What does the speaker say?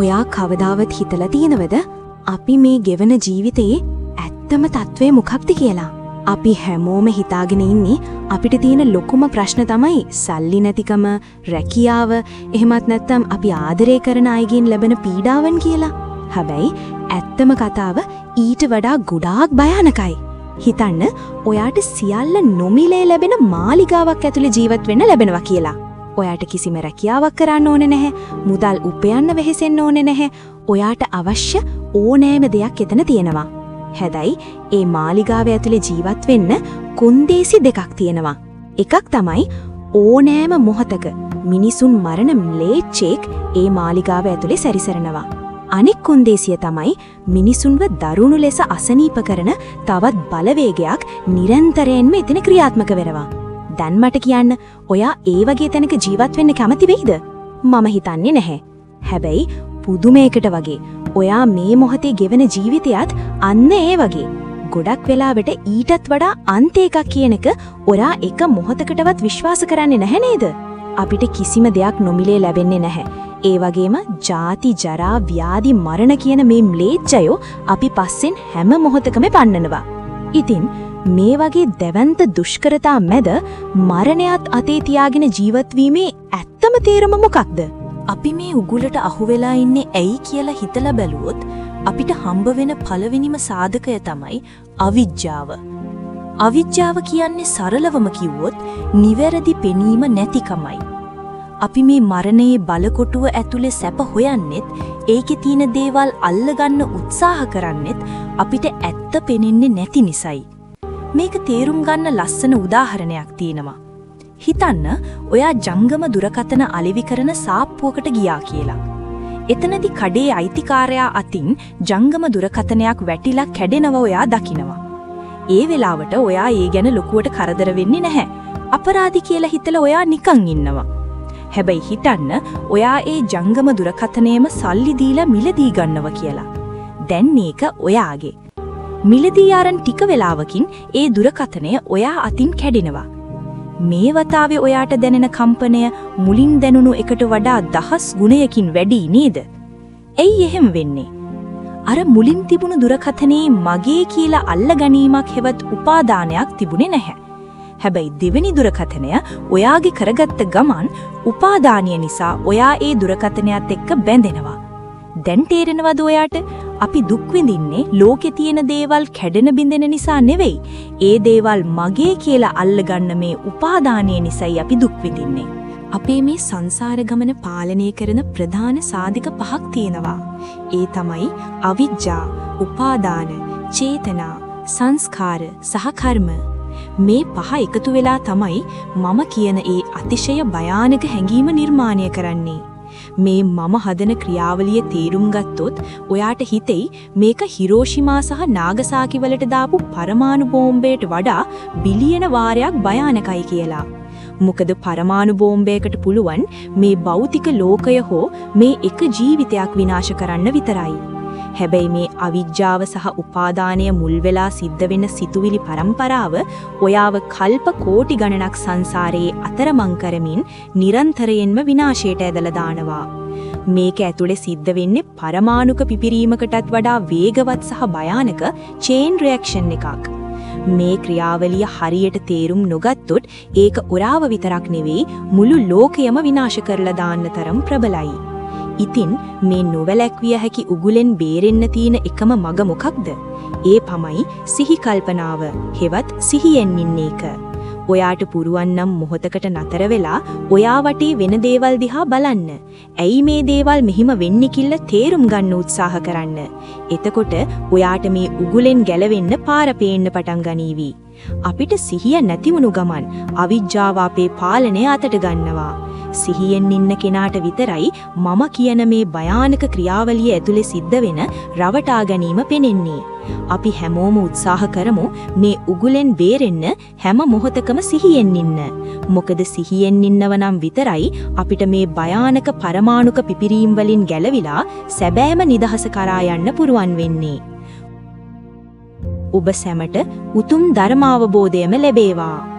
ඔයා කවදාවත් හිතලා තියෙනවද අපි මේ ගෙවන ජීවිතයේ ඇත්තම තත්ත්වය මොකක්ද කියලා? අපි හැමෝම හිතාගෙන ඉන්නේ අපිට තියෙන ලොකුම ප්‍රශ්න තමයි සල්ලි නැතිකම, රැකියාව, එහෙමත් නැත්නම් අපි ආදරය කරන අයගෙන් ලැබෙන පීඩාවන් කියලා. හැබැයි ඇත්තම කතාව ඊට වඩා ගොඩාක් භයානකයි. හිතන්න ඔයාට සියල්ල නොමිලේ ලැබෙන මාලිගාවක් ඇතුලේ ජීවත් වෙන්න ලැබෙනවා කියලා. ඔයාට කිසිම රැකියාවක් කරන්න ඕනේ නැහැ. මුදල් උපයන්න වෙහෙසෙන්න ඕනේ නැහැ. ඔයාට අවශ්‍ය ඕනෑම දෙයක් එතන තියෙනවා. හැබැයි ඒ මාලිගාව ඇතුලේ ජීවත් වෙන්න කොන්දේසි දෙකක් තියෙනවා. එකක් තමයි ඕනෑම මොහතක මිනිසුන් මරණ ම්ලේච්චෙක් ඒ මාලිගාව ඇතුලේ සැරිසරනවා. අනෙක් කොන්දේසිය තමයි මිනිසුන්ව දරුණු ලෙස අසනීප කරන තවත් බලවේගයක් නිරන්තරයෙන්ම එතන ක්‍රියාත්මක වෙනවා. දැන් මට කියන්න ඔයා ඒ වගේ තැනක ජීවත් වෙන්න කැමති වෙයිද? මම හිතන්නේ නැහැ. හැබැයි පුදුමයකට වගේ ඔයා මේ මොහොතේ ගෙවන ජීවිතයත් අන්න ඒ වගේ. ගොඩක් වෙලාවට ඊටත් වඩා අන්ත එකක් කියන එක ඔයා එක මොහොතකටවත් විශ්වාස කරන්නේ නැහැ නේද? අපිට කිසිම දෙයක් නොමිලේ ලැබෙන්නේ නැහැ. ඒ වගේම ජාති, ජරා, ව්‍යාධි, මරණ කියන මේ ම්ලේච්ඡයෝ අපි පස්සෙන් හැම මොහොතකම පන්නනවා. ඉතින් මේ වගේ දැවැන්ත දුෂ්කරතා මැද මරණයත් අතේ තියාගෙන ජීවත් වීමේ ඇත්තම තේරුම මොකක්ද? අපි මේ උගුලට අහු වෙලා ඉන්නේ ඇයි කියලා හිතලා බැලුවොත් අපිට හම්බ වෙන පළවෙනිම සාධකය තමයි අවිජ්ජාව. අවිජ්ජාව කියන්නේ සරලවම කිව්වොත් නිවැරදි පෙනීම නැතිකමයි. අපි මේ මරණයේ බලකොටුව ඇතුලේ සැප හොයන්නෙත්, ඒකේ තියෙන දේවල් අල්ලගන්න උත්සාහ කරන්නෙත් අපිට ඇත්ත පෙනෙන්නේ නැති නිසායි. මේක තේරුම් ගන්න ලස්සන උදාහරණයක් තියෙනවා. හිතන්න ඔයා ජංගම දුරකථන අලෙවි කරන සාප්පුවකට ගියා කියලා. එතනදී කඩේ අයිතිකාරයා අතින් ජංගම දුරකථනයක් වැටිලා කැඩෙනවා ඔයා දකිනවා. ඒ වෙලාවට ඔයා ඒ ගැන ලොකුවට කරදර වෙන්නේ නැහැ. අපරාධි කියලා හිතලා ඔයා නිකන් ඉන්නවා. හැබැයි හිතන්න ඔයා ඒ ජංගම දුරකථනයේම සල්ලි දීලා මිලදී ගන්නවා කියලා. දැන් මේක ඔයාගේ. මිලදී ආරන් ටික වෙලාවකින් ඒ දුරකථනය ඔයා අතින් කැඩෙනවා. මේ වතාවේ ඔයාට දැනෙන කම්පනය මුලින් දැනුණු එකට වඩා 10 ගුණයකින් වැඩි නේද? ඇයි එහෙම වෙන්නේ? අර මුලින් තිබුණු දුරකථනයේ මගේ කියලා අල්ලගැනීමක් හෙවත් උපාදානයක් තිබුණේ නැහැ. හැබැයි දෙවෙනි දුරකථනය ඔයාගේ කරගත්ත ගමන් උපාදානිය නිසා ඔයා ඒ දුරකථනයත් එක්ක බැඳෙනවා. දැන් තේරෙනවද ඔයාට? අපි දුක් විඳින්නේ ලෝකේ තියෙන දේවල් කැඩෙන බිඳෙන නිසා නෙවෙයි. ඒ දේවල් මගේ කියලා අල්ලගන්න මේ උපාදානය නිසායි අපි දුක් විඳින්නේ. අපේ මේ සංසාර ගමන පාලනය කරන ප්‍රධාන සාධක පහක් තියෙනවා. ඒ තමයි අවිජ්ජා, උපාදාන, චේතනා, සංස්කාර සහ කර්ම. මේ පහ එකතු වෙලා තමයි මම කියන ඒ අතිශය භයානක හැඟීම නිර්මාණය කරන්නේ. මේ මම හදන ක්‍රියාවලිය තේරුම් ගත්තොත් ඔයාට හිතෙයි මේක හිරෝෂිමා සහ නාගසාකි වලට දාපු පරමාණු බෝම්බයට වඩා බිලියන වාරයක් භයානකයි කියලා. මොකද පරමාණු බෝම්බයකට පුළුවන් මේ භෞතික ලෝකය හෝ මේ එක ජීවිතයක් විනාශ කරන්න විතරයි. හැබැයි මේ අවිජ්ජාව සහ උපාදානය මුල් වෙලා සිද්ධ වෙන සිතුවිලි පරම්පරාව ඔයාව කල්ප කෝටි ගණනක් සංසාරයේ අතරමං කරමින් නිරන්තරයෙන්ම විනාශයට ඇදලා දානවා. මේක ඇතුලේ සිද්ධ වෙන්නේ පරමාණුක පිපිරීමකටත් වඩා වේගවත් සහ භයානක චේන් රියැක්ෂන් එකක්. මේ ක්‍රියාවලිය හරියට තේරුම් නොගත්තොත් ඒක ඔරාව විතරක් නෙවෙයි මුළු ලෝකයම විනාශ කරලා දාන්න තරම් ප්‍රබලයි. ඉතින් මේ නොවැළැක්විය හැකි උගුලෙන් බේරෙන්න තියෙන එකම මඟ මොකක්ද? ඒ තමයි සිහි කල්පනාව, හෙවත් සිහියෙන් ඉන්න එක. ඔයාට පුරුවන් නම් මොහොතකට නතර වෙලා ඔයා වටේ වෙන දේවල් දිහා බලන්න. ඇයි මේ දේවල් මෙහිම වෙන්නේ කියලා තේරුම් ගන්න උත්සාහ කරන්න. එතකොට ඔයාට මේ උගුලෙන් ගැලවෙන්න පාර පේන්න පටන් ගනීවි. අපිට සිහිය නැති වුණු ගමන් අවිජ්ජාව අපේ පාලනය අතට ගන්නවා. සිහියෙන් ඉන්න කෙනාට විතරයි මම කියන මේ භයානක ක්‍රියාවලිය ඇතුලේ සිද්ධ වෙන රවටා ගැනීම පෙනෙන්නේ. අපි හැමෝම උත්සාහ කරමු මේ උගුලෙන් බේරෙන්න හැම මොහොතකම සිහියෙන් ඉන්න. මොකද සිහියෙන් ඉන්නව නම් විතරයි අපිට මේ භයානක පරමාණුක පිපිරීම් වලින් ගැලවිලා සැබෑම නිදහස කරා යන්න පුරුවන් වෙන්නේ. ඔබ සැමට උතුම් ධර්මාවබෝධයම ලැබේවා.